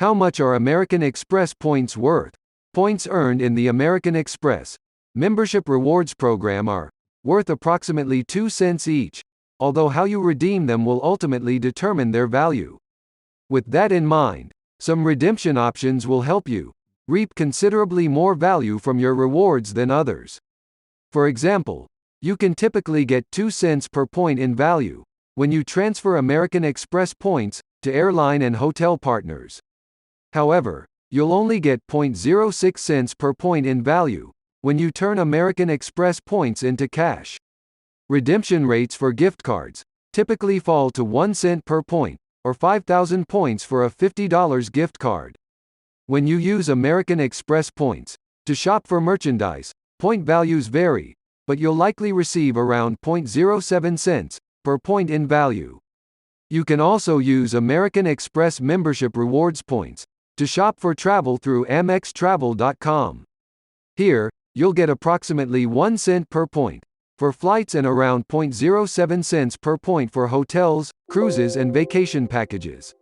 How much are American Express points worth? Points earned in the American Express membership rewards program are worth approximately 2 cents each, although how you redeem them will ultimately determine their value. With that in mind, some redemption options will help you reap considerably more value from your rewards than others. For example, you can typically get 2 cents per point in value when you transfer American Express points to airline and hotel partners. However, you'll only get 0.06 cents per point in value when you turn American Express points into cash. Redemption rates for gift cards typically fall to 1 cent per point, or 5,000 points for a $50 gift card. When you use American Express points to shop for merchandise, point values vary, but you'll likely receive around 0.07 cents per point in value. You can also use American Express membership rewards points to shop for travel through amextravel.com. Here, you'll get approximately 1 cent per point for flights and around 0.07 cents per point for hotels, cruises and vacation packages.